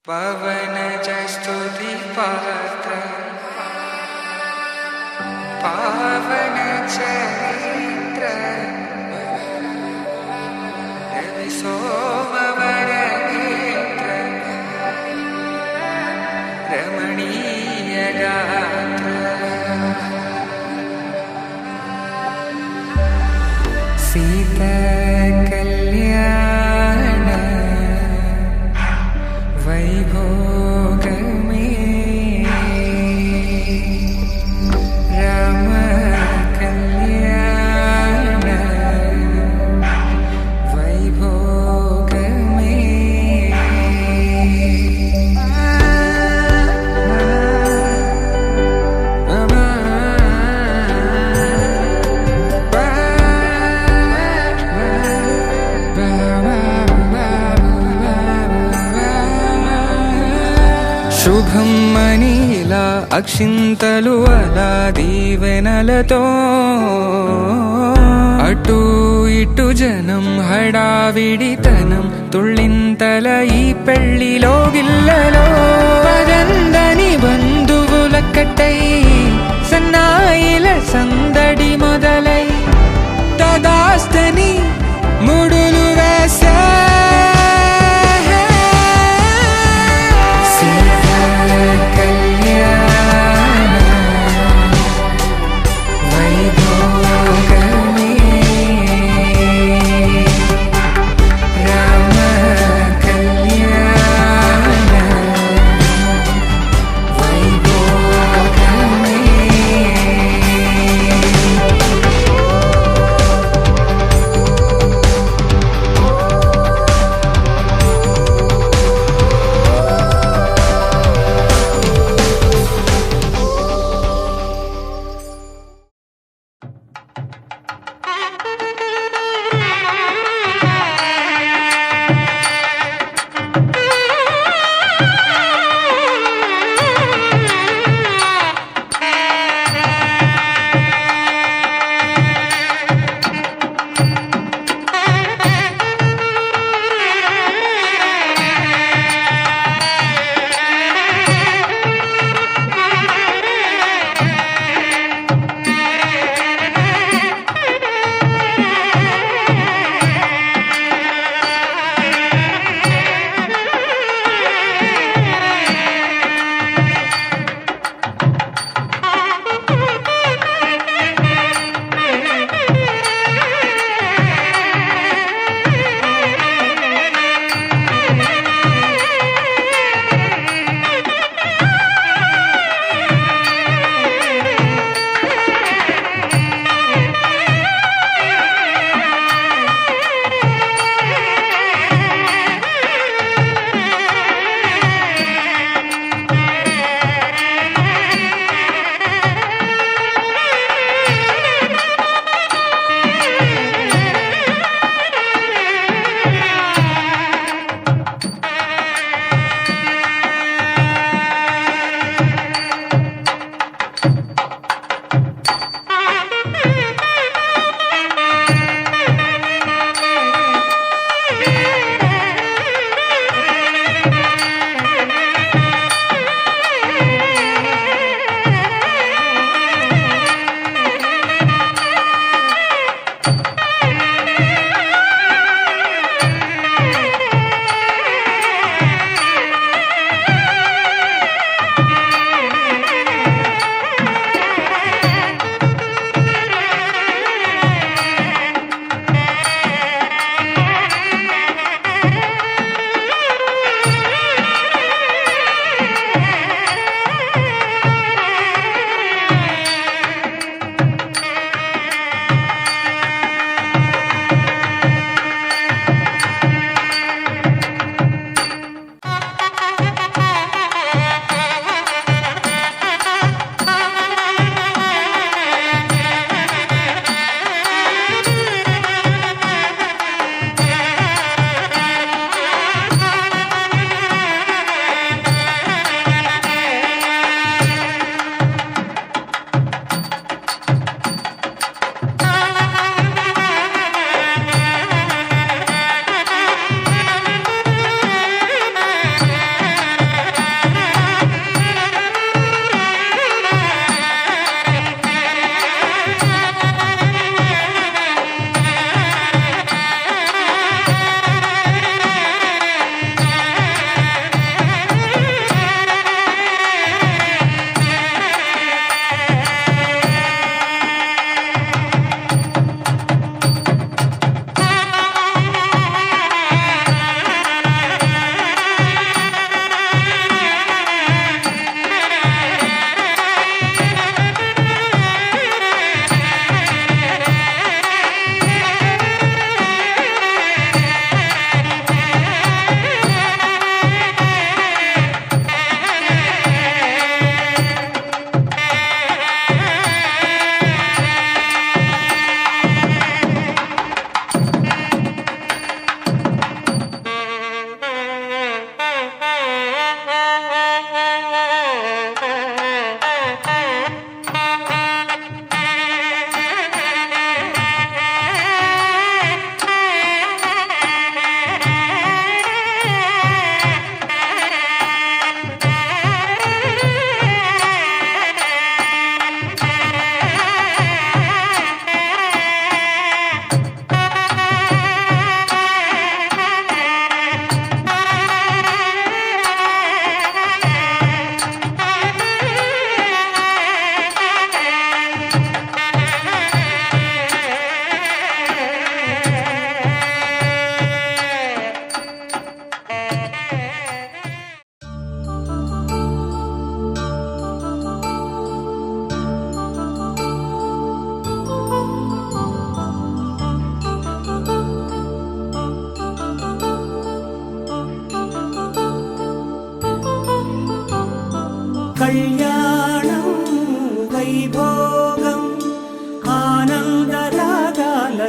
पवनज स्तुति पात्र पावन चरित्र रवि सोमवर नेत्र रमणीय गात्र सीता कल्याण वैभोग में राम कल्याण वैभोग శుభం మనీలా అక్షింతలు అలా దీవెనలతో అటు ఇటు జనం హడావిడితనం తుళ్ళింతల ఈ పెళ్లిలో గిల్లలో పదందని బంధువుల కట్టై సన్నాయిల సందడి మొదలై తదాస్తని ముడులు వేసే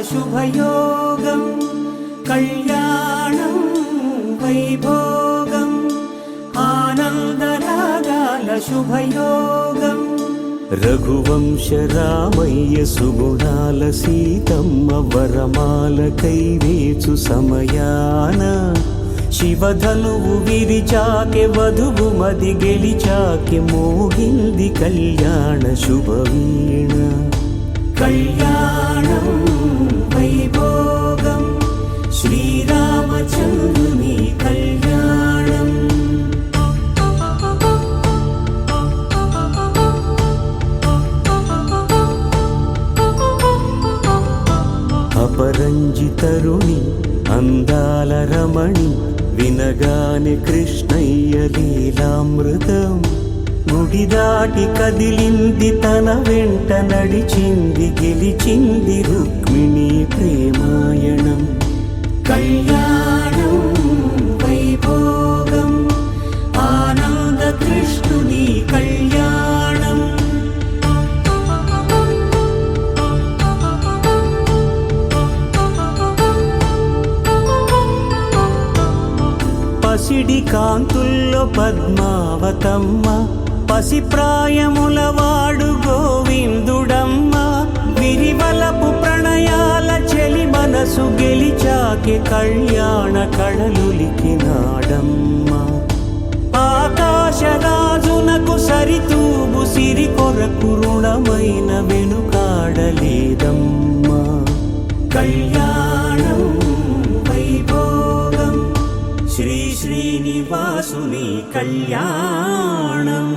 శుభయోగం కళ్యాణం వైభోగం ఆనందరాగాల శుభయోగం రఘువంశ రామయ్య సుగుణాల సీతమ్మ వరమాల కైవేచు సమయాన శివధనువు విరిచాకె వధువు మది గెలిచాకె మోగింది కళ్యాణ శుభవీణ కళ్యాణం వైభోగం శ్రీరామచంద్రుని కళ్యాణం అపరంజి తరుణి అందాల రమణి వినగానే కృష్ణయ్య లీలామృతం గుడి దాటి కదిలింది తన వెంట నడిచింది గెలిచింది రుక్మిణి ప్రేమాయణం కళ్యాణం వైభోగం ఆనంద కృష్ణుని కళ్యాణం పసిడి కాంతుల్లో పద్మావతమ్మ పసిప్రాయముల వాడు గోవిందుడమ్మ విరివలపు ప్రణయాల చెలి మనసు గెలిచాకె కళ్యాణ కళలులికినాడమ్మ ఆకాశరాజునకు సరితూబు సిరి కొరకు రుణమైన వెనుకాడలేదమ్మ కళ్యాణం వైభోగం శ్రీ శ్రీనివాసుని కళ్యాణం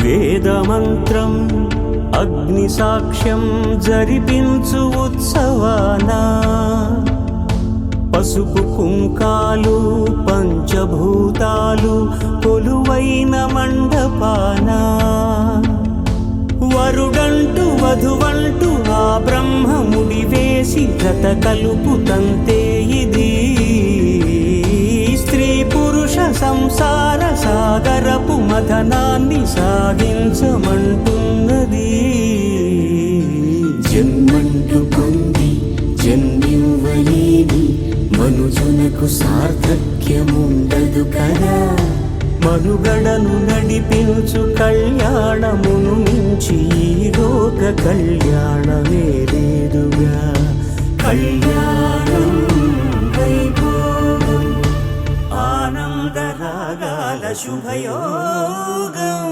వేదమంత్రం అగ్ని సాక్ష్యం జరిపించు ఉత్సవానా పసుపు కుంకాలు పంచభూతాలు కొలువైన మండపాన వరుడంటూ వధువంటూ ఆ బ్రహ్మముడి వేసి జత కలుపుతంతే ఇది స్త్రీ పురుష సంసార సాగరపు మథనాన్ని సాగించమంటున్నది జన్మంటూ పొంది జన్మివ్వలేని మనుజునకు సార్థక్యముండదు కదా మనుగడను నడిపించు కళ్యాణమును మించి ఈ లోక కళ్యాణమే లేదుగా కళ్యాణం వైభోగం ఆనందరాగాల శుభయోగం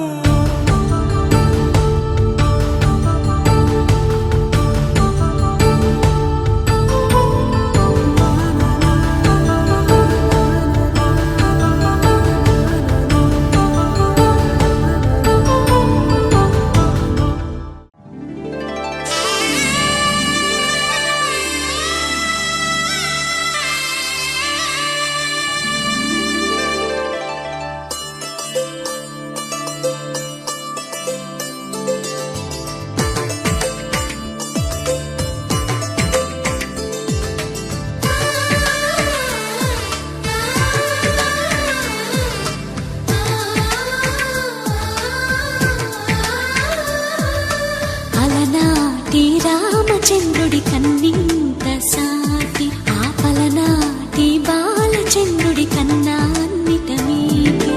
రామచంద్రుడి కన్నింత సాటి ఆపలనాటి బాలచంద్రుడి కన్నా అన్నిట మీటి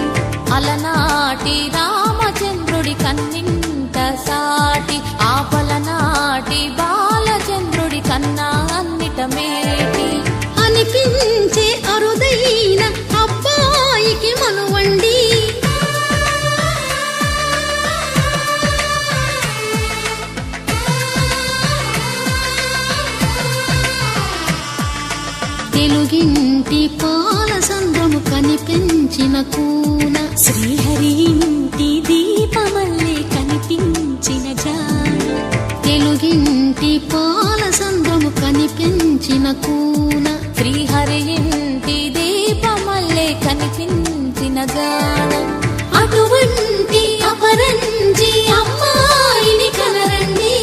అలనాటి రామచంద్రుడి కన్నింత సాటి ఆపలనాటి బాలచంద్రుడి కన్నా అన్నిట మేటి అనిపించే అరుదైన అబ్బాయికి మనువండి తెలుగింటి పాల సంద్రము కనిపించిన కూన శ్రీహరి ఇంటి దీపమల్లే కనిపించిన జాన తెలుగింటి పాల సంద్రము కనిపించిన కూన శ్రీహరి ఇంటి దీపమల్లే కనిపించిన జాన అటువంటి అపరంజి అమ్మాయిని కనరండి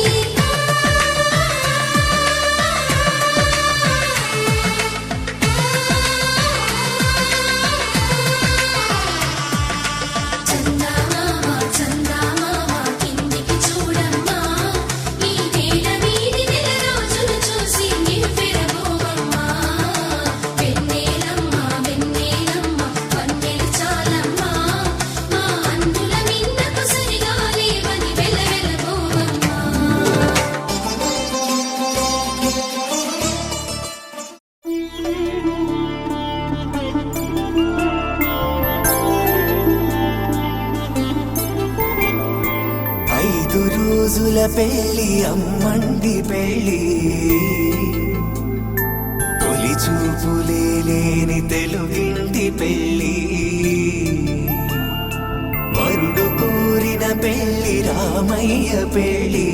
పెళ్ళి అమ్మండి పెళ్ళి తొలి చూపులే లేని తెలుగింటి పెళ్ళి వరుడు కోరిన పెళ్ళి రామయ్య పెళ్ళి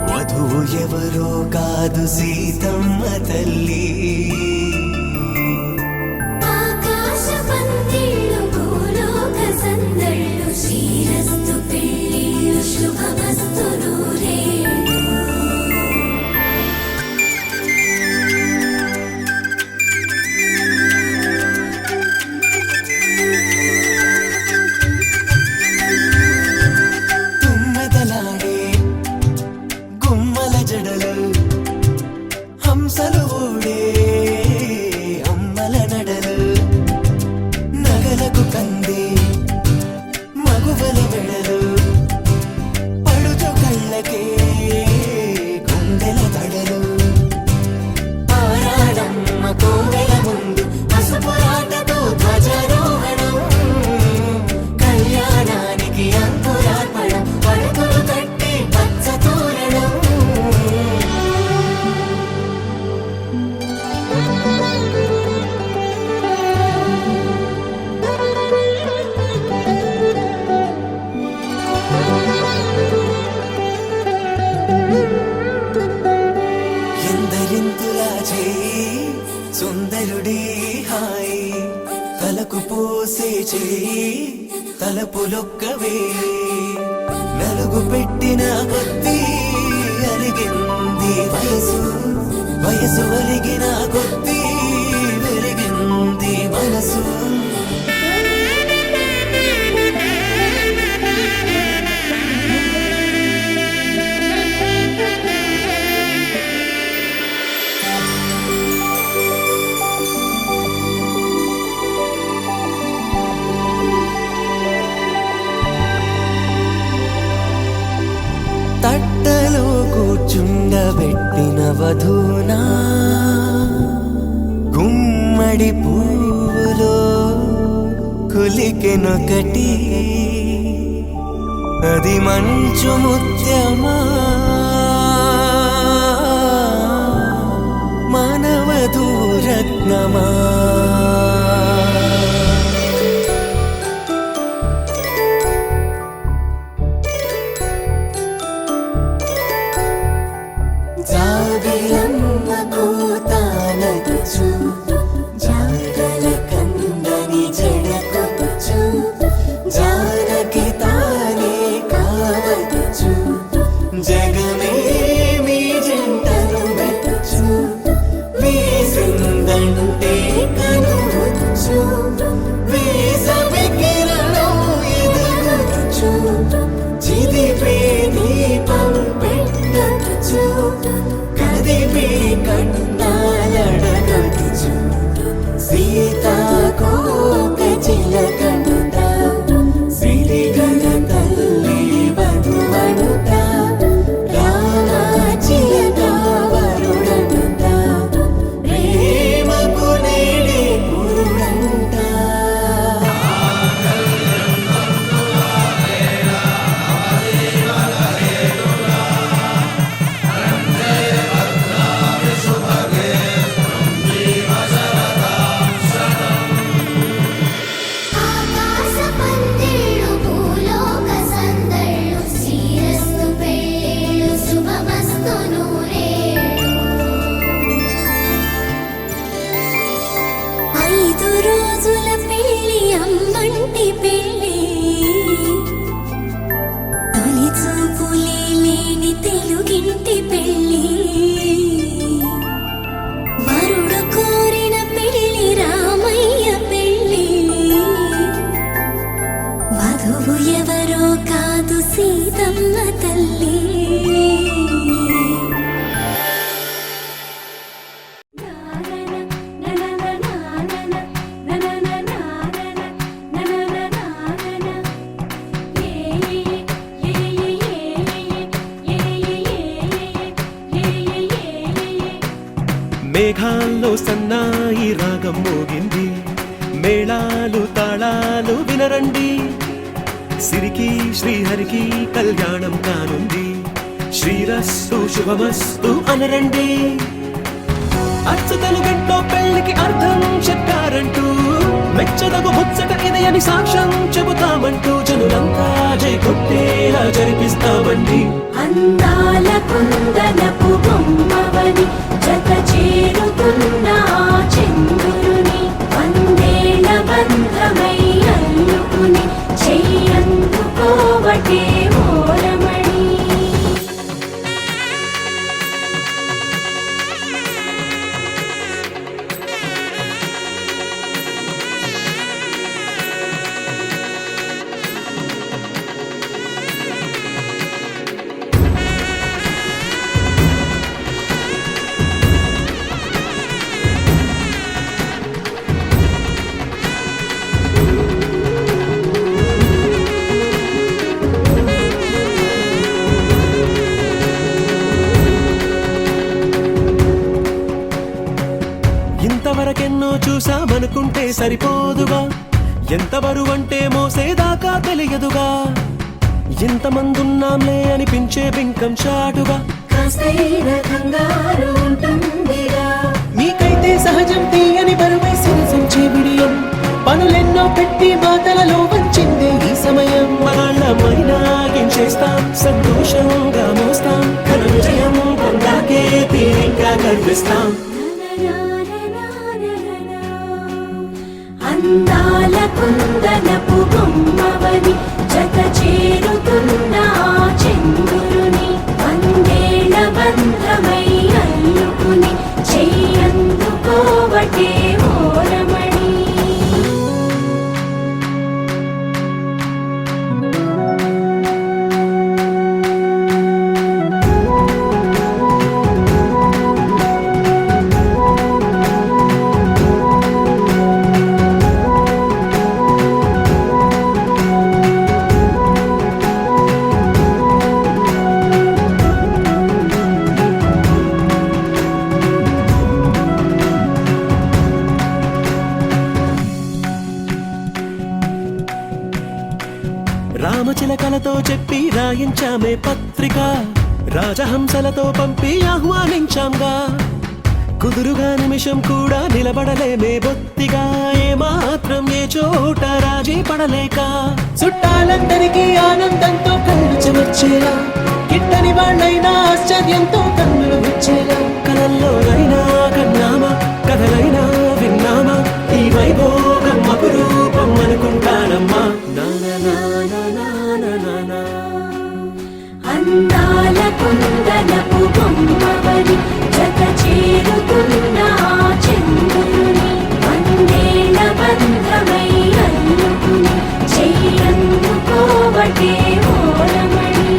వధువు ఎవరో కాదు సీతమ్మ తల్లి ఆకాశ పందిళ్ళు భూలోక సందళ్ళు శ్రీరస్తు పెళ్ళిళ్ళు శుభమస్తు నూరేళ్ళు తుమ్మెదలాడే గుమ్మల జడలు హంసలు ఊడే అమ్మల నడలు నగలకు కంది మగువల మెడలు పడుచు కళ్ళకే గుండెల తడలు ఆరాడమ్మ కోవెల ముందు పసుపురాటతో ధ్వజారోహణం కళ్యాణానికి అంకురార్పణం పలుకులు కట్టి పచ్చ తోరణం ఎందరింతులా చేయి సుందరుడి హాయి తలకు పోసే చేయి తలపులొక్కవే నలుగు పెట్టిన కొద్దీ అలిగింది వయసు వయసు ఒలిగిన కొద్దీ వెలిగింది మనసు తట్టలో కూర్చుండబెట్టిన వధూనా గుమ్మడి పువ్వులో కులికెనొకటి అది మంచు ముత్యమా మానవధూరత్నమా జాబిలమ్మ కూతానదుచు జాగల కందని జడకొచ్చు జానకి తానే కావదుచు జగమే మీ జంటను మెచ్చు వీసిందంటే కనువచ్చు వీసవి కిరణం ఎదుగుచ్చు చిదిపే దీపం పెట్టచ్చు కదిపే కండాలడగచ్చు సీతాకోక చిలకంట సిరిగల తల్లి వధువనుట రామాచిలక వరుడనుట ప్రేమకు నేడే పురుడంట ఆకాశ పందిళ్ళు భూలోక సందళ్ళు శ్రీరస్తు పెళ్ళిళ్ళు శుభమస్తు నూరేళ్ళు 5 రోజుల పెళ్ళి అమ్మంటి పెళ్ళి తొలి చూపులే లేని తెలుగింటి పెళ్ళి వరుడు కోరిన పెళ్ళి రామయ్య పెళ్ళి వధువు ఎవరో కాదు సీతమ్మ తల్లి మేఘాల్లో సన్నాయి రాగం మోగింది మేళాలు తాళాలు వినరండి సిరికి శ్రీహరికి కళ్యాణం కానుంది. శ్రీరస్తు శుభమస్తు అనరండి. అచ్చ తెలుగింట్లో పెళ్లికి అర్థం చెప్పారంటూ మెచ్చదగు ముచ్చట ఇది అని సాక్ష్యం చెబుతామంటూ జనులంతా జై కొట్టేలా జరిపిస్తామండి. అందాల కుందనపు బొమ్మవని జత చేరుతున్న ఆ చంద్రుని వందేళ్ల బంధమై అల్లుకుని చెయ్యందుకోవటే ఓరమణి. ఇంతవరకెన్నో చూసామనుకుంటే సరిపోదుగా, ఎంత బరువంటే మోసేదాకా తెలియదుగా. ఇంతమందున్నాంలే అనిపించే బింకం చాటుగా కాస్తైన కంగారు ఉంటుందిగా. మీకైతే సహజం తీయని బరువై సిరసించే బిడియం. పనులెన్నో పెట్టి మాటలలో వచ్చిందే ఈ సమయం. మనాళ్ళమైనా గించేస్తాం, సంతోషంగా మోస్తాం. ఘన విజయం పొందాకే తీరిగ్గా కనిపిస్తాం. అందాల కుందనపు బొమ్మవని జత చేరుతున్న ఆ చంద్రుని వందేళ్ల బంధమై అల్లుకుని చెయ్యందుకోవటే ఓరమణి. రామచిలకలతో చెప్పి రాయించామే పత్రిక. రాజహంసలతో పంపి ఆహ్వానించాంగా. కుదురుగా నిమిషం కూడా నిలబడలేమే బొత్తిగా. ఏమాత్రం ఏ చోట రాజీ పడలేక చుట్టాలందరికీ ఆనందంతో కళ్ళు చెమర్చేలా, గిట్టని వాళ్ళైనా ఆశ్చర్యంతో కన్నులు విచ్చేలా. కలల్లోనైనా కన్నామా, కథలైనా విన్నామా, ఈ వైభోగం అపురూపం అనుకుంటానమ్మా. అందాల కుందనపు బొమ్మవని జత చేరుతున్న ఆ చంద్రుని వందేళ్ల బంధమై అల్లుకుని చెయ్యందుకోవటే ఓరమణి.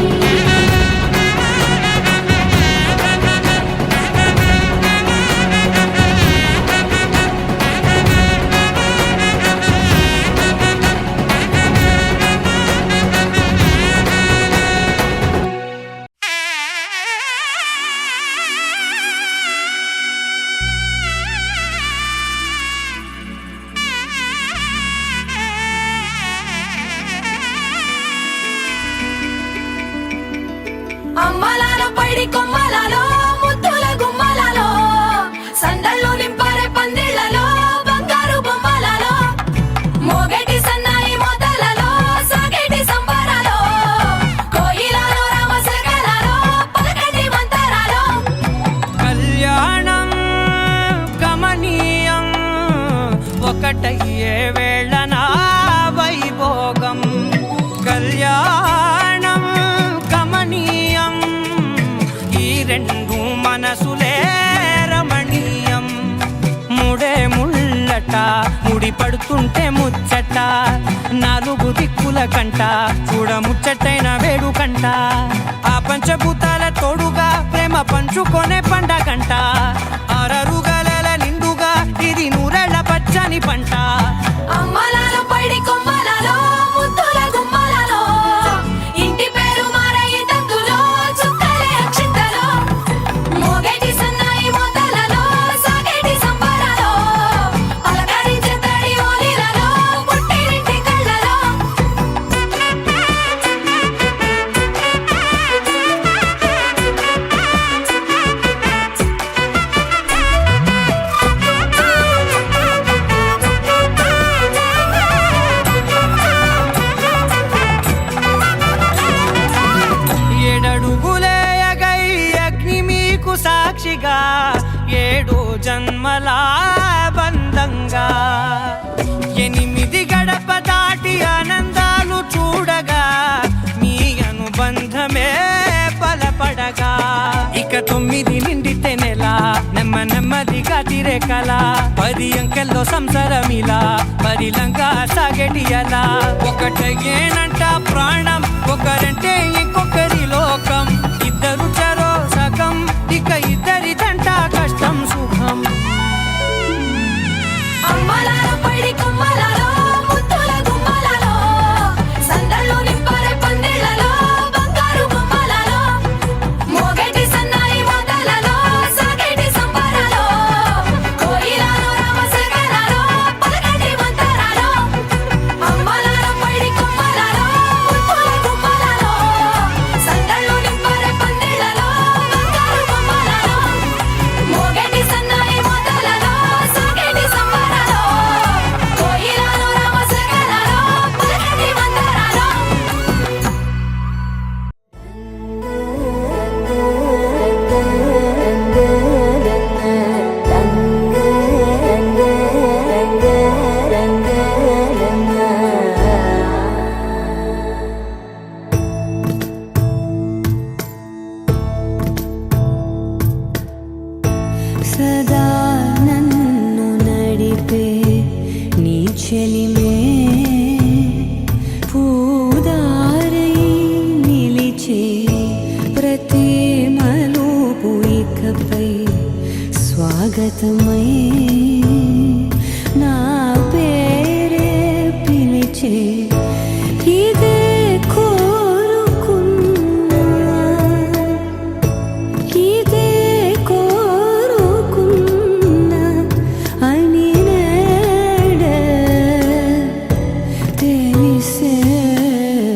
అమ్మలాలో పైడి కొమ్మలలో ముద్దుల గుమ్మలలో సందళ్ళు నింపారే పందిళ్లలో బంగారు బొమ్మలలో మోగేటి సన్నాయి మోతలలో సాగేటి సంబరాలో కోయిలలో రామశకలలో పలకటి మంతరాలో. కళ్యాణం గమనీయం ఒకటయ్యే వేళ నా వైభోగం. కళ్యాణం గమనీయం ఈ రెండు మనసులే రమణీయం. ముడే ముళ్ళట ముడి పడుతుంటే ముచ్చట, నాలుగు దిక్కుల కంట చూడ ముచ్చటైన వేడుకంట. ఆ పంచభూతాల తోడుగా ప్రేమ పంచుకొనే పండగంట. అరరుగల నిండుగా ఇది నూరెళ్ళ పచ్చని పంట. అమ్మలాలో పైడి కొమ్మలలో ముద్దుల గుమ్మలలో ఇంటి పేరు మారయి తందులో చుక్కలే అక్షింతలో మోగేటి సన్నాయి మోతలలో సాగేటి సంబరాలో పలకరించే తడి ఓలిలలో పుట్టినింటి కళ్ళలో. సాక్షిగా 7 జన్మల బంధంగా 8 గడప దాటి ఆనందాలు చూడగా మీ అనుబంధమే బలపడగా ఇక 9 నిండితే నెల నెమ్మదిగా తిరే కల 10 అంకెల్లో సంసారమిలా పరిలంగా సాగటి అలా ఒకటేనంట ప్రాణం ఒకరంటే ఇంకొకరి లోకం ఇద్దరు చరో సగం ఇక ఇద్దరిదంట కష్టం సుఖం అమ్మలాల పడి కొమ్మలలో ముత్తుల గుమ్మలలో సందళ్ళు నింపరే పందిళ్ళలో బంగారు బొమ్మలలో మోగేటి సన్నాయి మోతలలో సాగేటి సంబరాలో కోయిలలో రామశేఖరాలో పలకటి మంతరాలో అమ్మలాల పడి కొమ్మలలో ముత్తుల గుమ్మలలో సందళ్ళు నింపరే పందిళ్ళలో బంగారు బొమ్మలలో మోగేటి సన్నాయి మోతలలో సాగేటి సంబరాలో కోయిలలో రామశేఖరాలో పలకటి మంతరాలో సదా నన్ను నడిపే నీ చెలిమే పూదారై నిలిచే ప్రతి మలుపు ఇకపై స్వాగతమై నా పేరే పిలిచే ఇదే కోరుకున్నా ఇదే కోరుకున్నా అని నేడే తెలిసే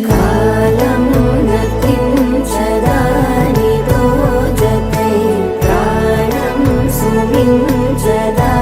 కాలం నతించదాని దోజకై ప్రాణం సుమించదా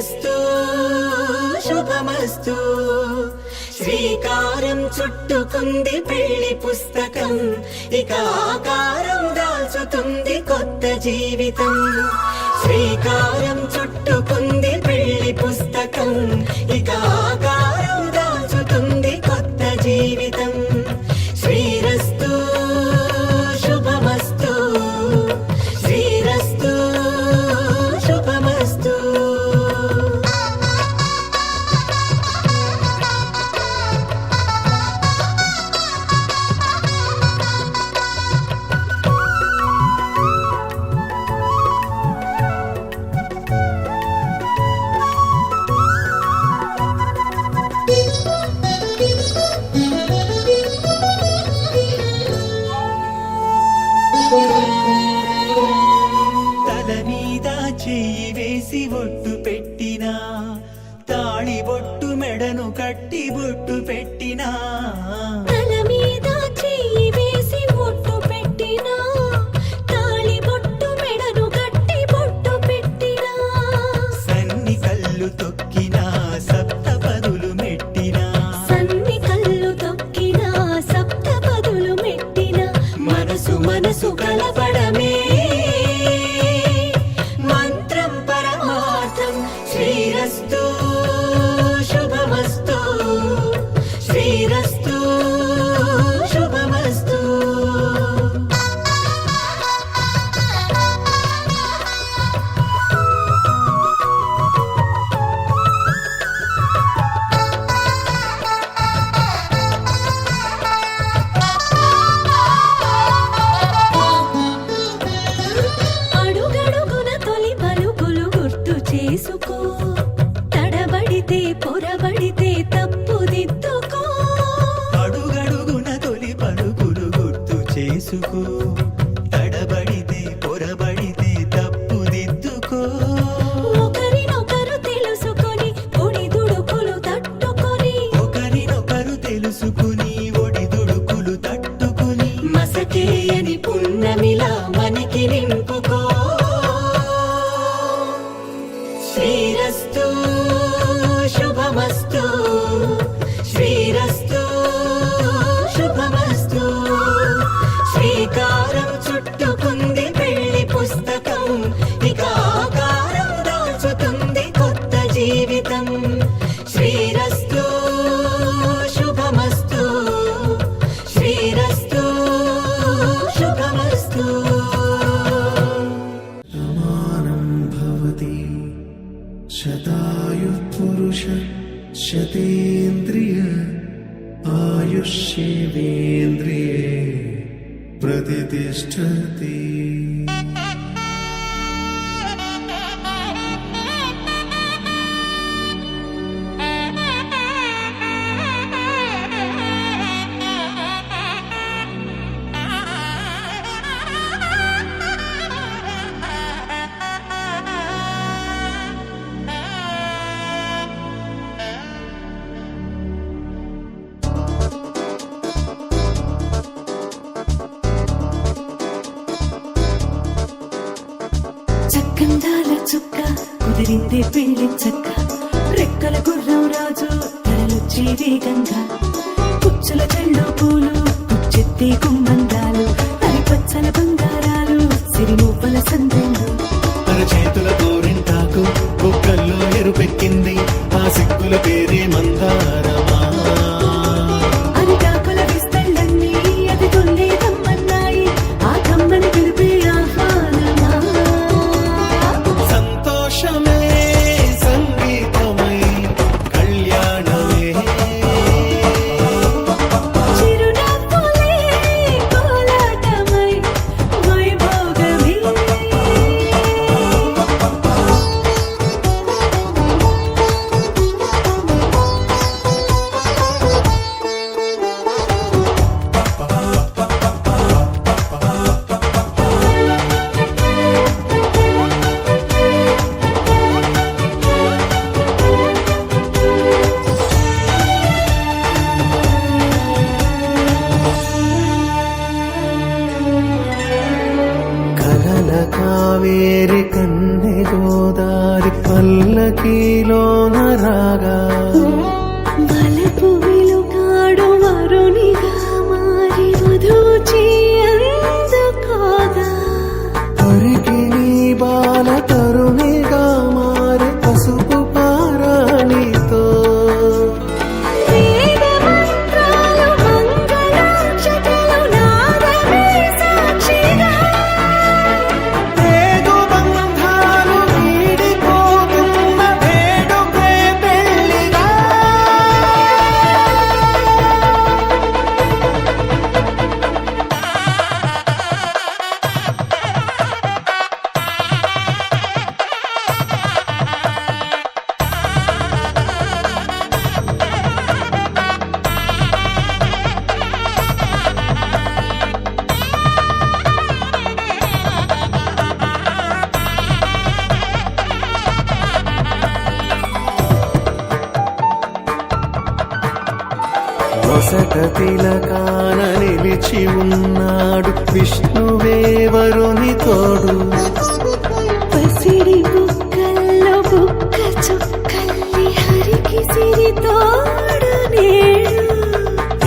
శ్రీరస్తు శుభమస్తు శ్రీకారం చుట్టుకుంది పెళ్లి పుస్తకం ఇక ఆకారం దాల్చుతుంది కొత్త జీవితం శ్రీకారం చుట్టుకుంది పెళ్లి పుస్తకం ఇక ఆకారం దాల్చుతుంది కొత్త జీవితం శ్రీరస్తు శుభమస్తు శ్రీరస్తు శుభమస్తు తల మీద చెయ్యి వేసి ఒట్టు పెట్టినా తాళి బొట్టు మెడను కట్టి బొట్టు పెట్టినా తల మీద చెయ్యి వేసి బొట్టు పెట్టినా తాళి బొట్టు మెడను కట్టి బొట్టు పెట్టినా సన్ని కళ్ళు తొక్కినా సప్త పదులు మెట్టినా సన్ని కళ్ళు తొక్కినా సప్త పదులు మెట్టినా మనసు మనసు కలపడమే మంత్రం పరమార్థం శ్రీరస్తు శుభమస్తు శ్రీరస్తు శుభమస్తు అడుగడుగున తొలి పలుకులు గుర్తు చేసుకో తడబడితే పొరబడితే తప్పుదిద్దుకో అడుగడుగున తొలి పలుకులు గుర్తు చేసుకో తడబడితే పొరబడితే తప్పుదిద్దుకో ఒకరినొకరు తెలుసుకొని ఒడిదుడుకులు తట్టుకొని ఒకరినొకరు తెలుసుకుని ఒడిదుడుకులు తట్టుకుని మసకేయని పున్నమిలా మనకి నింపుకో శ్రీరస్తు శుభమస్తు శ్రీరస్తు శుభమస్తు శ్రీకారం చుట్టుకుంది పెళ్లి పుస్తకం ఇక ఆకారం దాల్చుతుంది కొత్త జీవితం శ్రీరస్తు శుభమస్తు శ్రీరస్తు శుభమస్తు రమానం భవతి శతాయు పురుష శతేంద్రియ ఆయుష్యేంద్రియే ప్రతిష్టతి చక్కందాల చుక్క కుదిరిందే పెళ్లి చక్క రెక్కల గుర్రం రాజు తరలొచ్చే వేగంగా పుచ్చుల చెళ్ళు పూలు పుచ్చెత్తే గుమ్మందాలు అరిపచ్చల బంగారాలు సిరిమూపల సందెళ్ళు తన చేతుల గోరింటాకు బొక్కల్లో ఎరుపెక్కింది ఆ సిక్కుల పేరే మందారమా అరిటాకుల విస్తళ్ళన్నీ అది తొల్లే కమ్మన్నాయి ఆ కమ్మని పిలిపే ఆహ్వానమా సంతోషమే సంగీతమై కళ్యాణమే చిరునవ్వులే కోలాటమై వైభోగమే ఒసట తిలకాన నిలిచి ఉన్నాడు విష్ణువే వరుని తోడు పసిడి బుక్కల్లో బుక్క చుక్కల్లి హరికి సిరి తోడు నేడు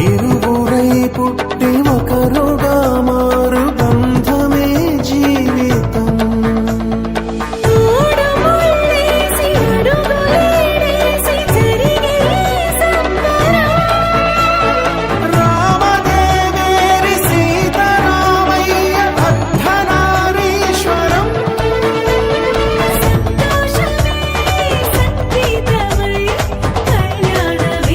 ఇరువురై పుట్టి ఒకరుగా మారు బంధమే జీవితం మూడు ముళ్ళేసి అడుగులేసి జరిగే సంబరం రామదేవేరి సీతారామయ్య అర్ధనారీశ్వరం సంతోషమే సంగీతమై కళ్యాణమే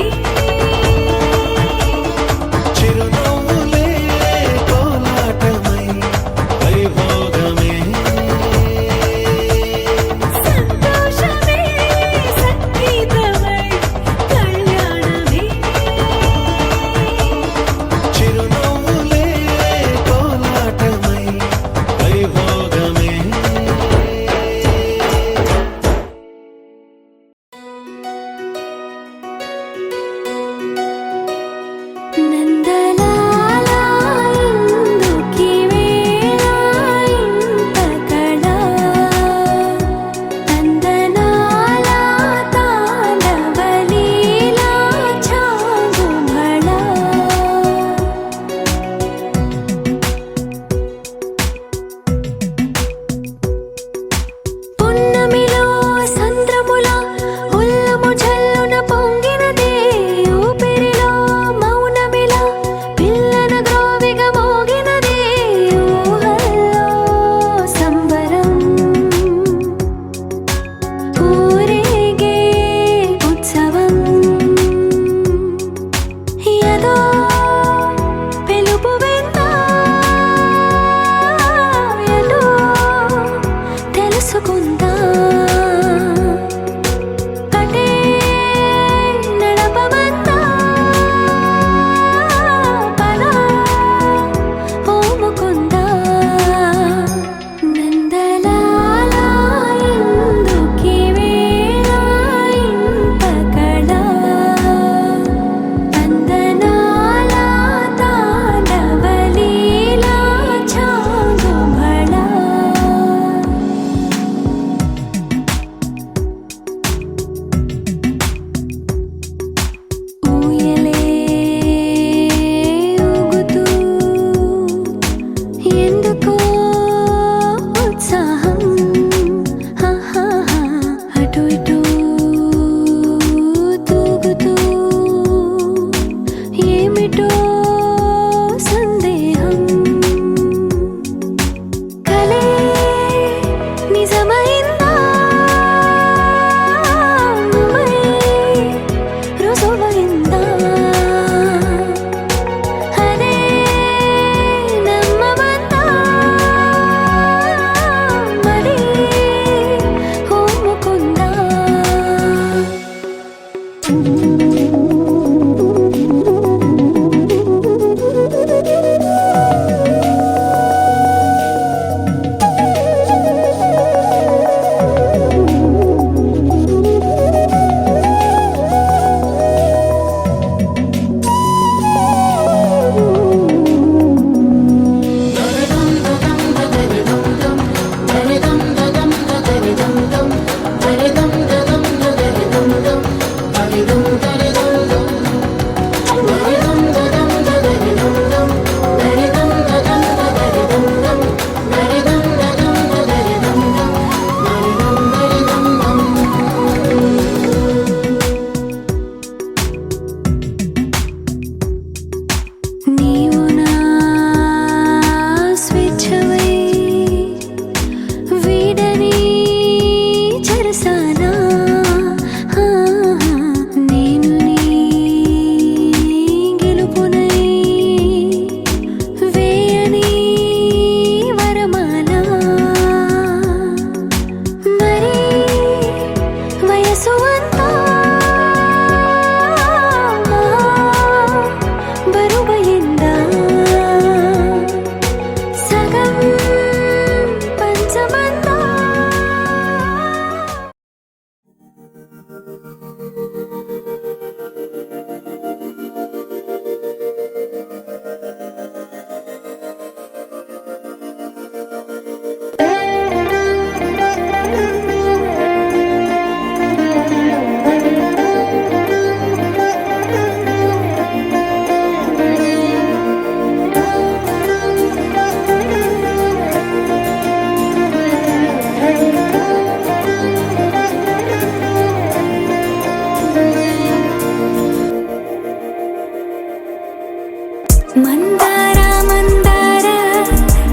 మందార మందార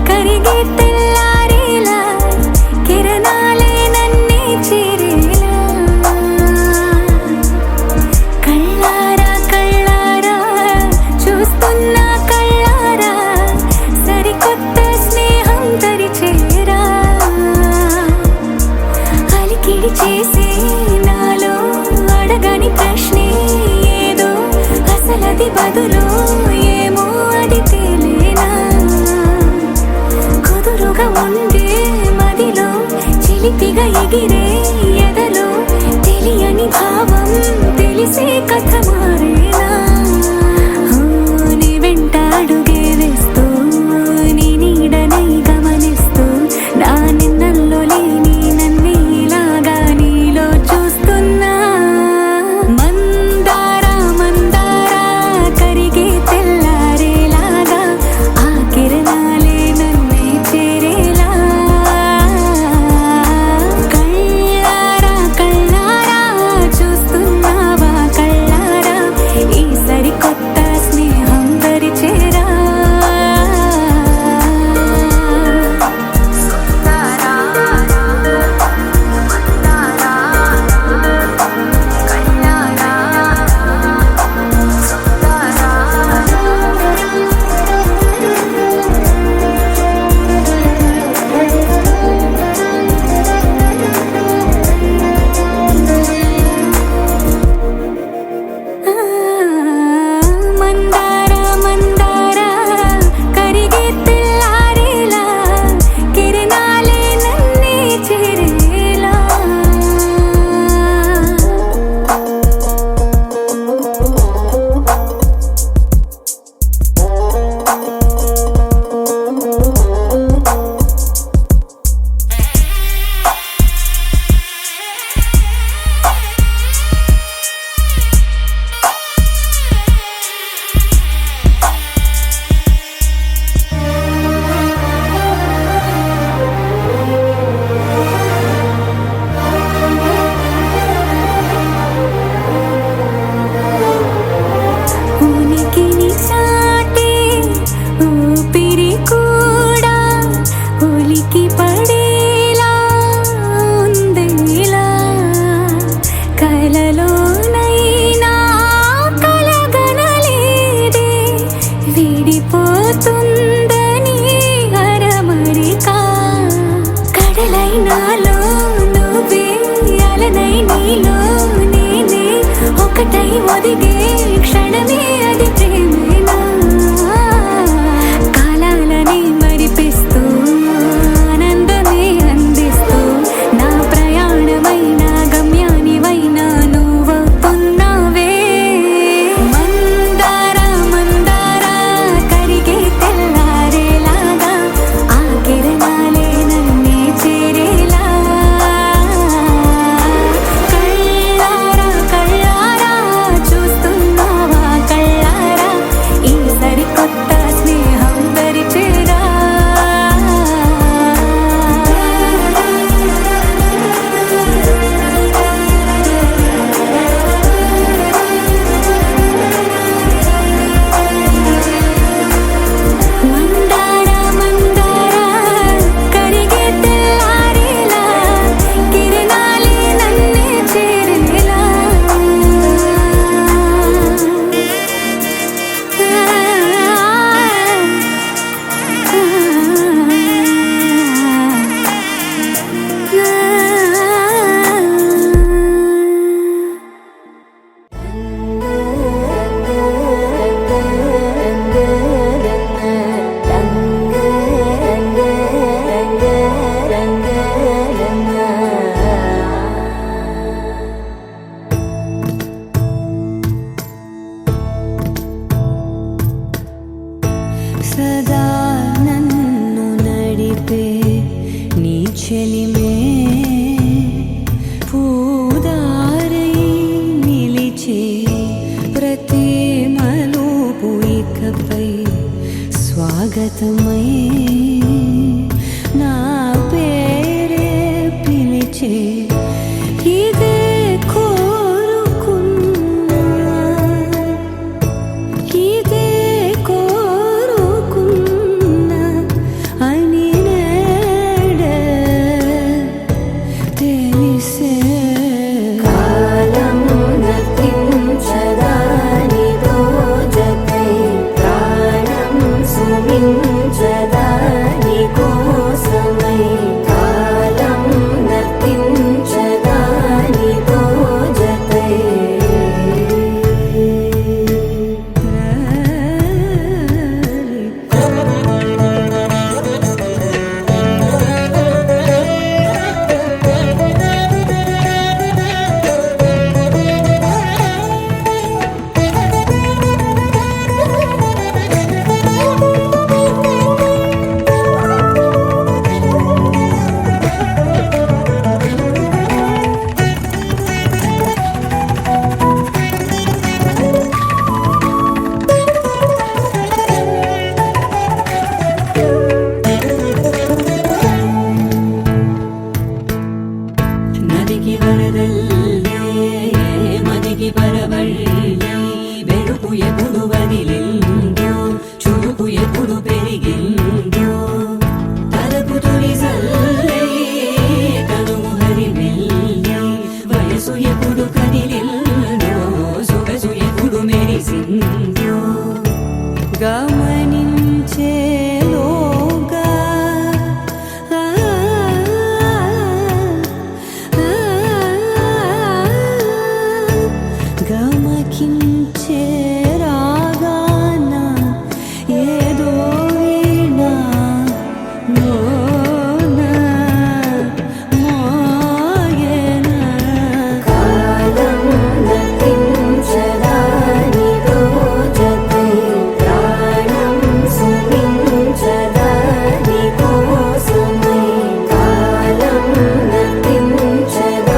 కరిగే తెల్లారేలా కిరణాలే నన్నే చేరేలా కళ్ళారా కళ్ళారా చూస్తున్నా కళ్ళారా సరికొత్త స్నేహం తరిచేరా అలికిడి చేసే నాలో అడగని ప్రశ్నే ఏదో అసలది బదులు ఏమో అది తేలేనా కుదురుగా ఉండే మదిలో చిలిపిగా ఎగిరే ఎదలో తెలియని భావం తెలిసే కథ మారేనా నీ వెంట అడుగే వేస్తూ నీ నీడనై గమనిస్తూ నా నిన్నల్లో లేని నన్నే ఇలాగా నీలో చూస్తున్నా మందార మందార కరిగే తెల్లారేలాగా ఆ కిరణాలే నన్నే చేరేలా కళ్ళారా కళ్ళారా చూస్తున్నావా కళ్ళారా ఈ సరికొత్త స్నేహం పరిచేరా మందార మందార కరిగే తెల్లారేలా కిరణాలే నన్నే చేరేలా ఉనికిని చాటే ఊపిరి కూడా ఉలికి పడేలా ఉందేలా కలలోనైనా కలగనలేదే విడిపోతుందని అరమరిక కడలైనాలో నువ్వే అలనై నీలో నేనే ఒకటై ఒదిగే క్షణమే అది ప్రేమేనా కాలాలని మరిపిస్తూ ఆనందమే అందిస్తూ నా ప్రయాణమైన గమ్యానివైనా నువ్వవుతున్నావే మందార మందార కరిగే తెల్లారేలాగా ఆ కిరణాలే నన్నే చేరేలా కళ్ళారా కళ్ళారా చూస్తున్నావా కళ్ళారా ఈ సరికొత్త స్నేహం పరిచేరా మందార మందార కరిగే తెల్లారేలా కిరణాలే నన్నే చేరేలా సదా నన్ను నడిపే నీ చెలిమే పూదారై నిలిచే ప్రతి మలుపు ఇకపై స్వాగతమై నా పేరే పిలిచే ఇదే కోరుకున్నా ఇదే కోరుకున్నా ఎప్పుడు వదిలిందో చూపు ఎప్పుడు పెరిగిందో తలపు తొలి జల్లే కనుము హరిమెల్లే వయసు ఎప్పుడు కదిలిందో సొగసు ఎప్పుడు మెరిసిందో గమనించేలోగా గమకించే రాగాన ఏదో వీణ లోన మోయన కాలం నతించదాని రోజకై ప్రాణం సుమించదాని కోసమై కాలం నతించదాని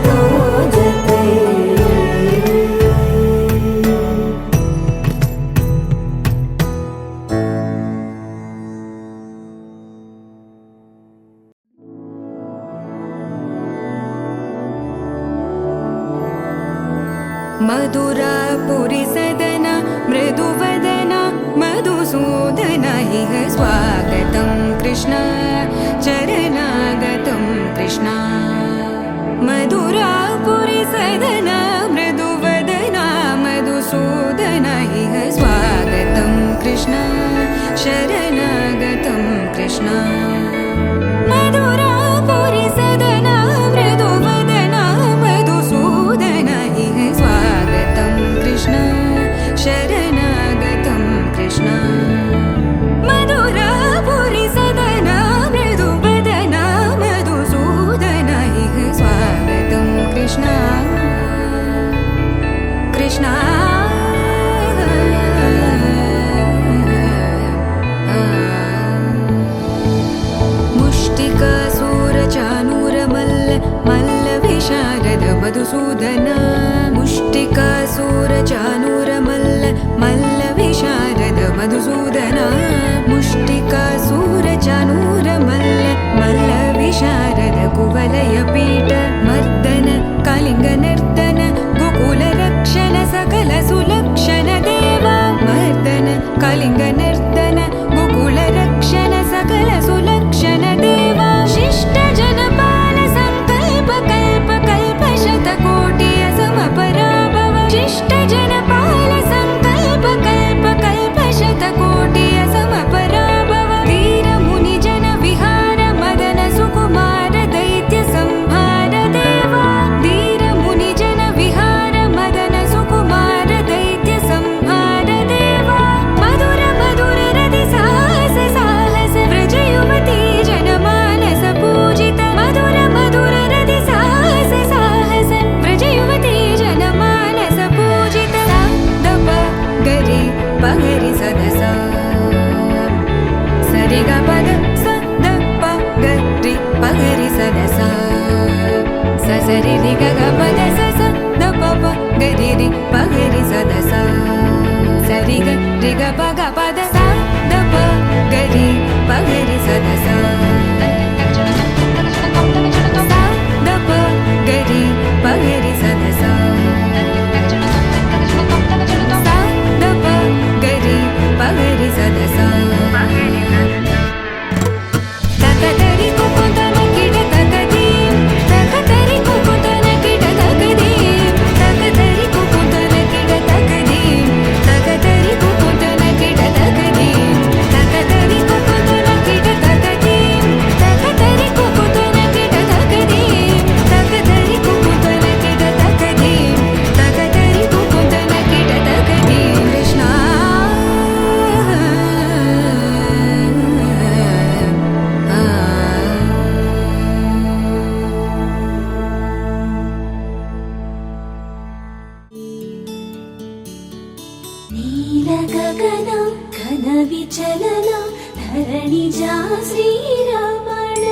రోజకై मधुरापुरि सदन मृदुवदन मधुसूदन इह स्वागतं कृष्ण चरणागतं कृष्ण मधुरापुरि सदन मृदुवदन मधुसूदन इह स्वागतं कृष्ण शरणागतं कृष्ण मधुरापुरि सदन मृदुवदन मधुसूदन इह स्वागतं कृष्ण शरणागतं कृष्ण मधुरापुरि सदन मृदुवदन मधुसूदन इह स्वागतं कृष्ण कृष्ण मुष्टिकासूरचानूरमल्ल मल्लविशारद मधुसूदन मुष्टिकासूरचानूरमल्ल मल्लविशारद मधुसूदन मुष्टिकासूरचानूरमल्ल मल्लविशारद कुवलयपीठ मर्दन कलिङ्गनर्दन गोकुलरक्षण सकल सुलक्षण देवा मर्दन कलिङ्गनर्दन गोकुलरक्षण सकल सुलक्षण देवा शिष्ट जनपाल संकल्प कल्प कल्प शतकोटि असमपराभव शिष्ट जनपाल संकल्प कल्प कल्प शतकोटि असमपराभव वीर मुनि जन विहार मदन सुकुमार दैत्य संहार देवा वीर मुनि जन विहार मदन सुकुमार दैत्य संहार देवा मधुर मधुर रति साहस साहस व्रज युवती जनमानस पूजित मधुर मधुर रति साहस साहस व्रज युवती जनमानस पूजित सा दप गरि पगरि सदसा सरि ग पद स द प गरि पगरि सदसा स सरि रि ग ग पद स स द प प गरि रि पगरि सदसा सरि ग रि ग प ग पद सा द प गरि पगरि सदसा सा द प गरि पगरि सदसा सा द प गरि पगरि सदसा तकतरि कुकुतन किट तकदीम तकतरि कुकुतन किट तकदीम तकतरि कुकुतन किट तकदीम तकतरि कुकुतन किट तकदीम तकतरि कुकुतन किट तकदीम तकतरि कुकुतन किट तकदीम तकतरि कुकुतन किट तकदीम तकतरि कुकुतन किट तकदीम कृष्ण నీల గగన ఘన విచలన ధరణిజా శ్రీరమణ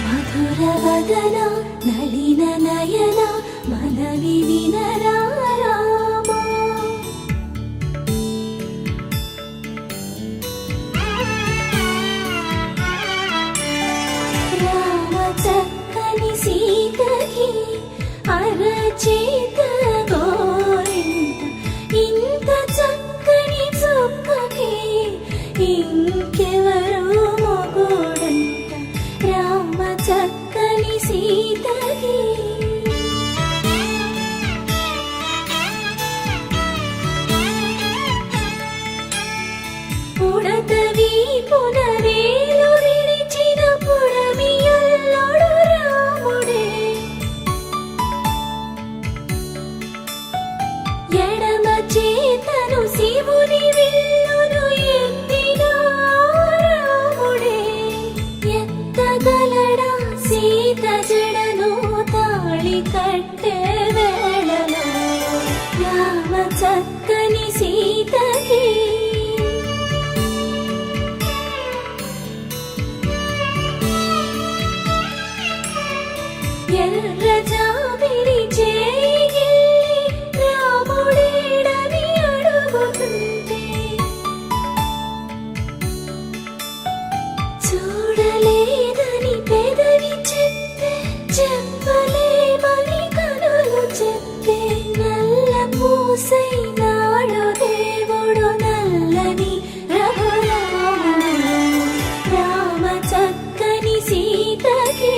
మధుర వదన నళిన నయన మనవి వినరా రామ రామ అరచేత గోరింట ఇంత చక్కని చుక్కకి ఇంకెవరు మొగుడంట రామ చక్కని సీతకి. ఉడత వీపున వేలు విరిచిన పుడమియల్లోడు రాముడే, ఎడమ చేతను శివుని విల్లును ఎత్తిన రాముడే, ఎత్తగలడా సీత జడను తాళి కట్టే వేళలో రామ చక్కని సీతకి. ఎర్ర జాబిలి చేయి రాముడేడని అడుగుతుంటే చూడలేదని పెదవి చెప్పే, చెప్పలేమని కనులు చెప్పే, నల్ల పూసై నాడు దేవుడు నల్లని రఘురాముడు రామ చక్కని సీతకి.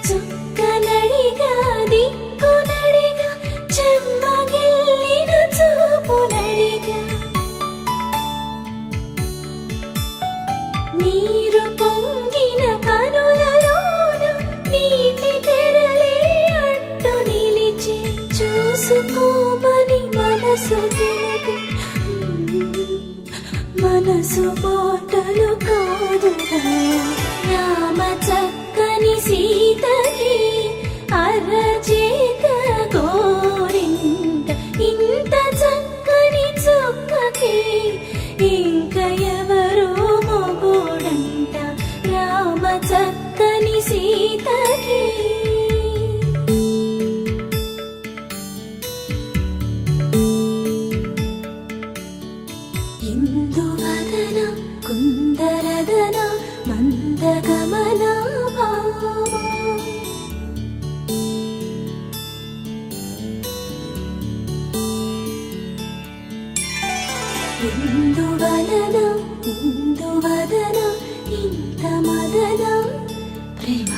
చుక్కనడిగా దిక్కునడిగా చెమ్మగిల్లిన చూపునడిగా, నీరు పొంగిన కనులలోన నీటి తెరలే అడ్డు నిలిచి చూసుకోమని మనసు తెలిపి, మనసు బాటలు కాదుగా రామ చక్కని సీతకి. అరచేత గోరింట ఇంత చక్కని చుక్కకి ఇంక ఎవరు మొగుడంట రామ చక్కని సీతకి. ఇందువదన కుందరదన మందగమన భామ, ఇందువలన ఇందువదన ఇంత మదన ప్రేమ.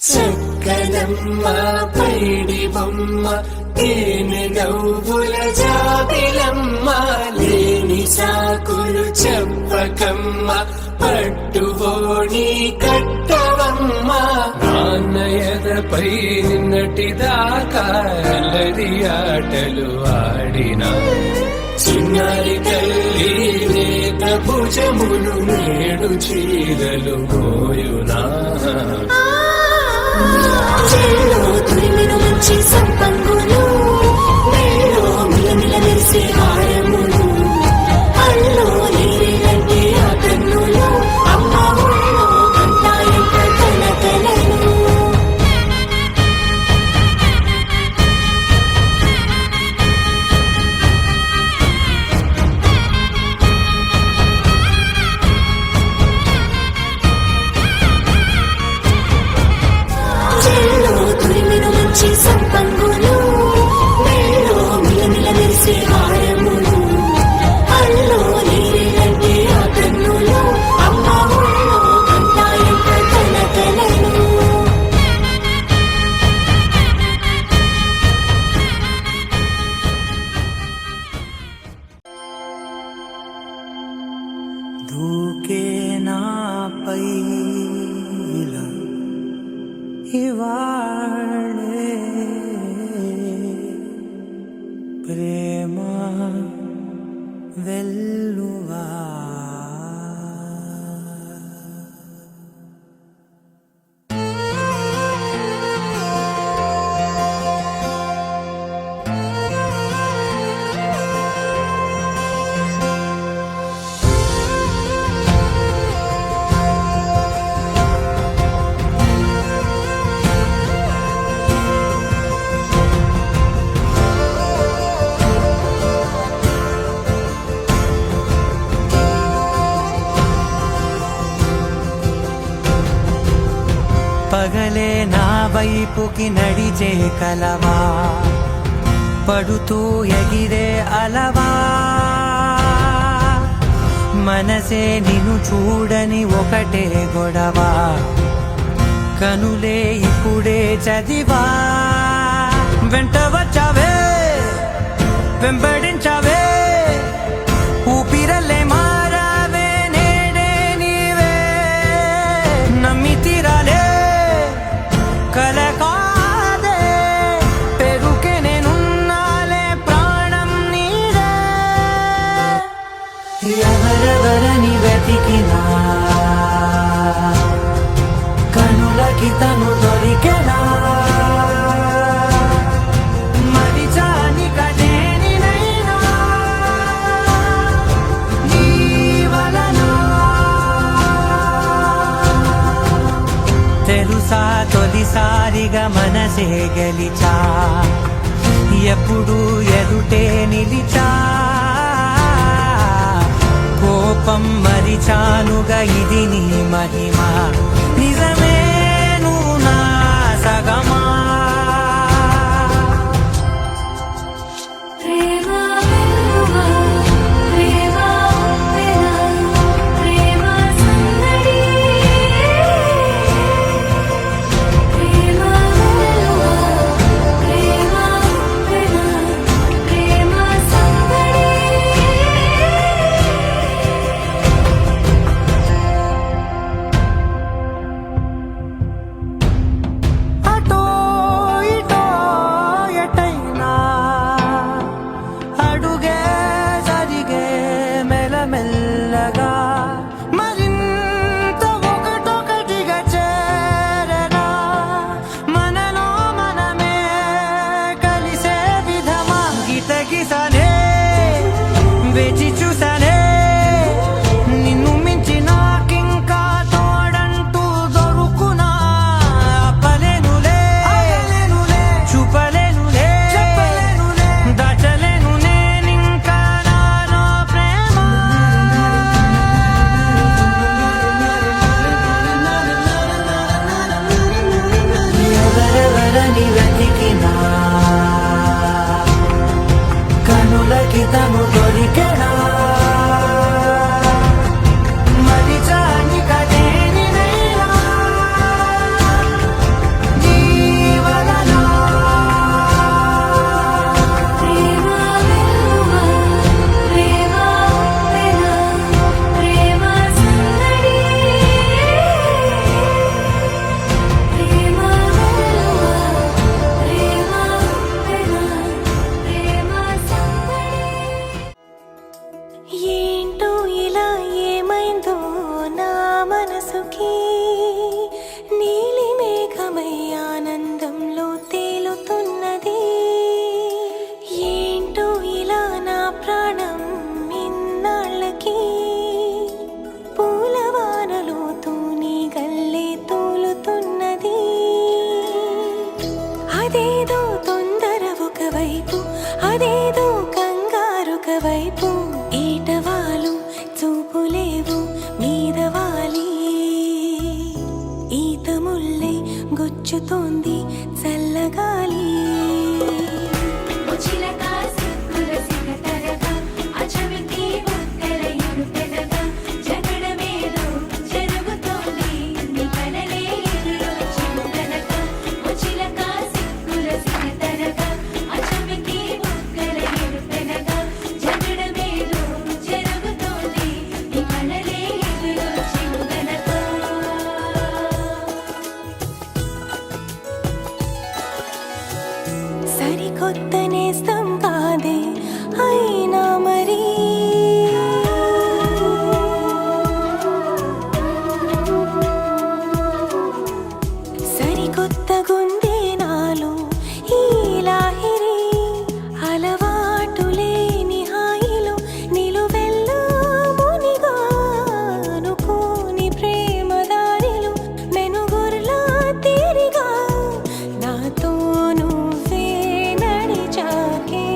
చక్కనమ్మ పైడి బొమ్మ తేనె నవ్వుల జాబిలమ్మ, లేని సాకులు చెప్పకమ్మ పట్టుబోని కట్టవమ్మ. నాన్నయదపై నిన్నటిదాకా అల్లరి ఆటలు ఆడినా, చిన్నారి తల్లి నేత భుజములు నేడు చీరలు మోయునా. చెల్లో తురిమిను మంచి సంపంగులు, మేలో మిలమిల మెరిసే హారములు, అల్లో నీరిలంటే ఆ కన్నులు, అమ్మ ఊళ్ళో కంటాయంట కలకలను. చెల్లో తురిమిను మంచి సంపంగులు, మేలో మిలమిల మెరిసే హారములు, అల్లో నీరిలంటే ఆ కన్నులు, అమ్మ ఊళ్ళో కంటాయంట కలకలను. దూకే నాపై ఇలా ఇవాళే పగలే నా వైపుకి నడిచే కలవా పడుతూ ఎగిరే అలవా మనసే నిన్ను చూడని ఒకటే గొడవ కనులే ఇప్పుడే చదివా వెంట వచ్చావే వెంబడించావే ఊపిరల్లే మారావే నేడే నీవే నమ్మి తీరాలే కల కాదే పెరుకే నేనున్నాలే ప్రాణం నీదే ఎవరెవరని వెతికినా కనులకి తను దొరికెనా మరిచాని కదేనినైనా నీ వలన తెలుసా తొలిసారిగా మనసే గెలిచా ఎప్పుడు ఎదుటే నిలిచా కోపం మరిచానుగా ఇది నీ మహిమ నిజమే నువ్వు నా సగమా ప్రేమ వెలువ ప్రేమ వెన ప్రేమ సందడి ప్రేమ వెలువ ప్రేమ వెన ప్రేమ సందడి అటో ఇటో ఎటైనా అడుగే జరిగే మెల్లమెల్లగా మరింత ఒకటొకటిగా చేరనా మనలో మనమే కలిసే విధమా గితగిసనే వేచి చూసనే నిన్ను మించి నాకింకా తోడంటూ దొరుకునా ఆపలేనులే చూపలేనులే దాచలేను నేనింకా నాలో ప్రేమ ఎవరెవరని వెతికినా కనులకి తను దొరికెనా మరిచాని కదేనినైనా నీ వలన ప్రేమ వెలువ ప్రేమ వెన ప్రేమ సందడి ప్రేమ వెలువ ప్రేమ వెన ప్రేమ సందడి ఏంటో ఇలా ఏమైందో నా మనసుకి నీలి మేఘమై ఆనందంలో తేలుతున్నది ఏంటో ఇలా నా ప్రాణం ఇన్నాళ్ళకి పూలవానలో తూని గల్లే తూలుతున్నది అదేదో తొందర ఒకవైపు అదేదో కంగారొక వైపు ఈటవాలు చూపులేవు మీదవాలి ఈత ముల్లే గుచ్చుతోంది చల్లగాలి సరికొత్త నేస్తం కాదే అయినా మరి సరికొత్త గుందే నాలో ఈ లాహిరి అలవాటు లేని హాయిలో నిలువెల్లా మునిగా అనుకోని ప్రేమ దారిలో మెనుగుర్లా తీరిగా నాతో నువ్వే నడిచాకే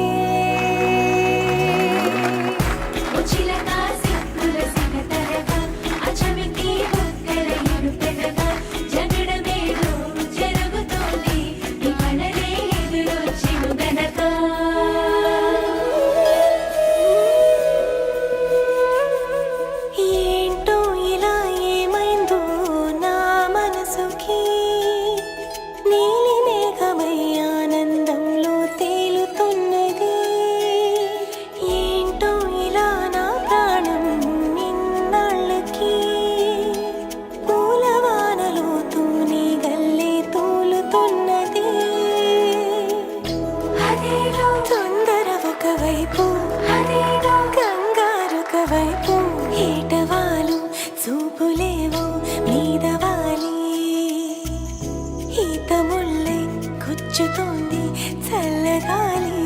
వీస్తుంది చల్లగాలి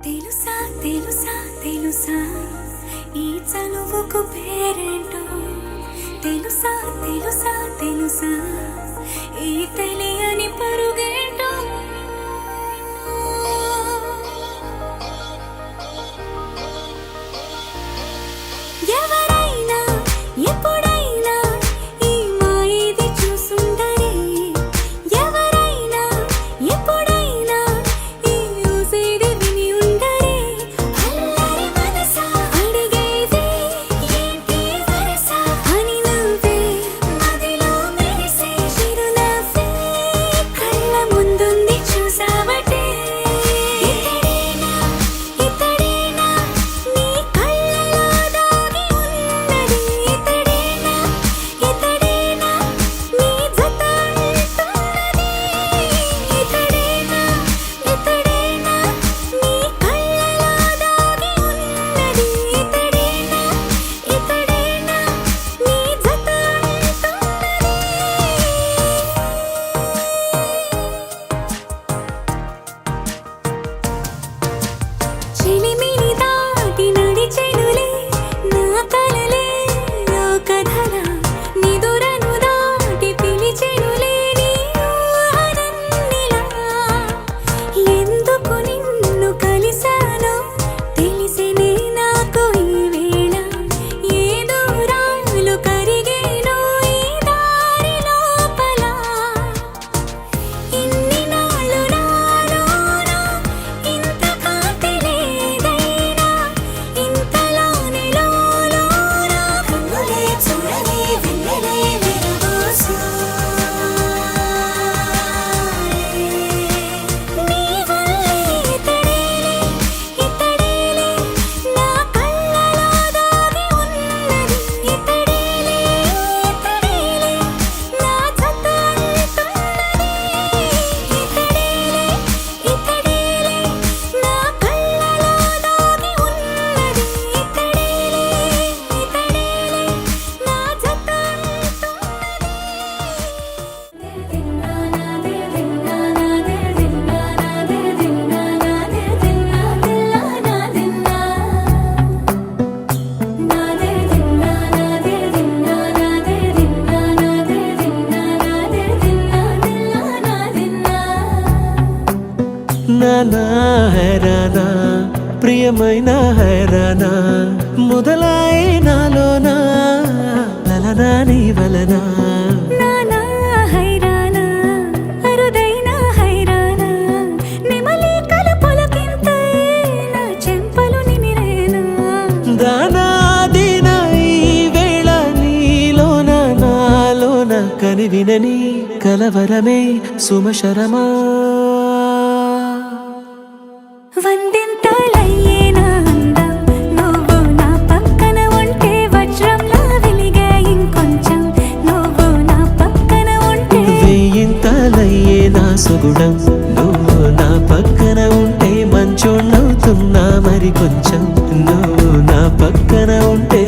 తెలుసా తెలుసా తెలుసా ఈ చనువుకు పేరేంటో తెలుసా తెలుసా తెలుసా ఈ తెలియని పరుగేంటో ఎవరైనా ఎప్పుడైనా ఈ మాయది చూసుండరే ఎవరైనా ఎప్పుడైనా ఈ ఊసేది విని ఉండరే అల్లరి మనసా అడిగేది ఏంటి వరస అని నువ్వే మదిలో మెరిసే చిరునవ్వే కళ్ళ ముందుంది చూసావటే ఇతడేనా ఇతడేనా నీ కళ్ళలో దాగి ఉన్నది ఇతడేనా ఇతడేనా నీ జత అంటున్నది ఇతడేనా ఇతడేనా నీ కళ్ళలో దాగి ఉన్నది ఇతడేనా ఇతడేనా నీ జత అంటున్నది చిలిమిని దాటి నడిచెనులే నా కలలే ఓ కథలా నిదురను దాటి పిలిచెనులే నీ ఊహలన్నిలా ఎందుకు నిన్ను కలిసానో తెలిసినే నాకు ఈ వేళ ఏ దూరాలు కరిగేనో ఈ దారి లోపల ఇన్ని నాళ్ళు నాలోనా ఇంత కాంతి లేదైనా ఇంతలోనే లోలోన కన్నులే చూడని వెన్నెలే విరబోసాయే నీ వల్లే ఇతడేలే ఇతడేలే నా కళ్ళలో దాగి ఉన్నది ఇతడేలే ఇతడేలే నా జత అంటున్నది ఇతడేలే ఇతడేలే నా కళ్ళలో దాగి ఉన్నది ఇతడేలే ఇతడేలే నా జత నానా హైరానా ప్రియమైన హైరానా మొదలాయి నాలోనా లలనా నీ వలనా నానా హైరానా అరుదైన హైరానా నెమలి కలుపులకింతై నా చెంపలు నిమిరేనా దానాదిన ఈ వేళ నీలోన నాలోన కనివినని కలవరమే సుమశరమా వందింతలయ్యేనా అందం నువ్వు నా పక్కన ఉంటే వజ్రంలా వెలిగే ఇంకొంచెం నువ్వు నా పక్కన ఉంటే వేయింతలయ్యే నా సుగుణం నువ్వు నా పక్కన ఉంటే మంచోళ్ళవుతున్నా మరి కొంచెం నువ్వు నా పక్కన ఉంటే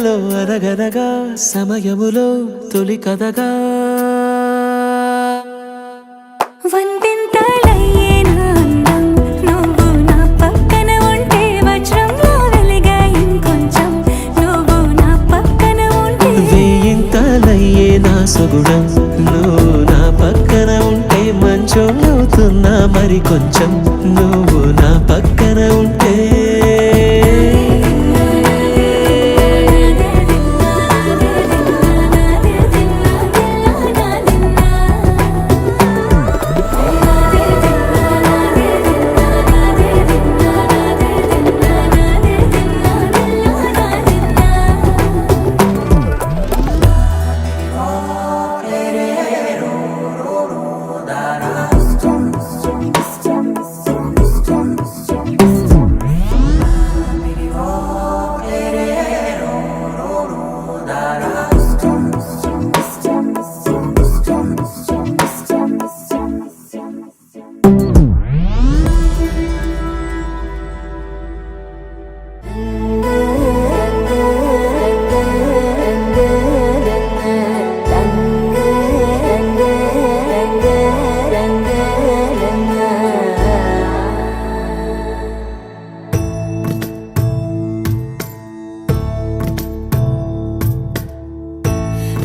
నాలో అనగనగా సమయములో తొలి కథగా వందింతలయ్యే నా అందం నువ్వు నా పక్కన ఉంటే వజ్రంలో వెలిగా ఇంకొంచెం నువ్వు నా పక్కన ఉంటే వేయింతలయ్యే నా సుగుణం నువ్వు నా పక్కన ఉంటే మంచోళ్ళవుతున్నా మరి కొంచెం నువ్వు నా పక్కన ఉంటే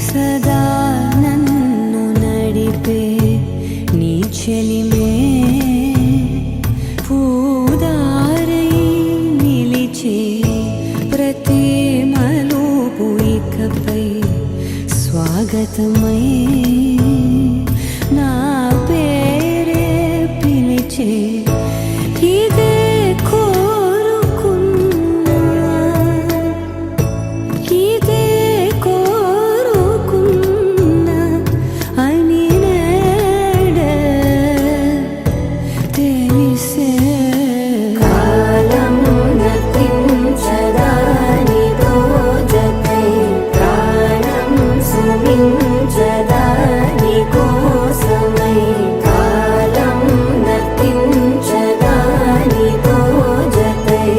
సదా నన్ను నడిపే నీ చెలిమే పూదారై నిలిచే ప్రతి మలుపు ఇకపై స్వాగతమై నా పేరే పిలిచే ఇదే కోరుకున్నా ఇదే కోరుకున్నా అని నేడే తెలిసే కాలం నతించదా నీతో జతై ప్రాణం సుమించదా నీకోసమై కాలం నతించదా నీతో జతై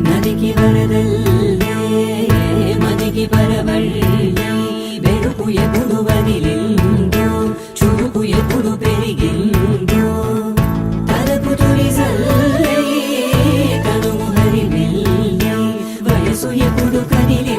ನದಿಗೆ ಬರದಲ್ಲೇ ಮನೆಗೆ ಬರಬಳ್ಳಿ ಬೆಳಕು ಎప్పుడు వదిలిందో చూపు ఎప్పుడు పెరిగిందో తలపు తొలిసల్లే కనుము హరి మెల్లి వయసు ఎప్పుడు కదిలి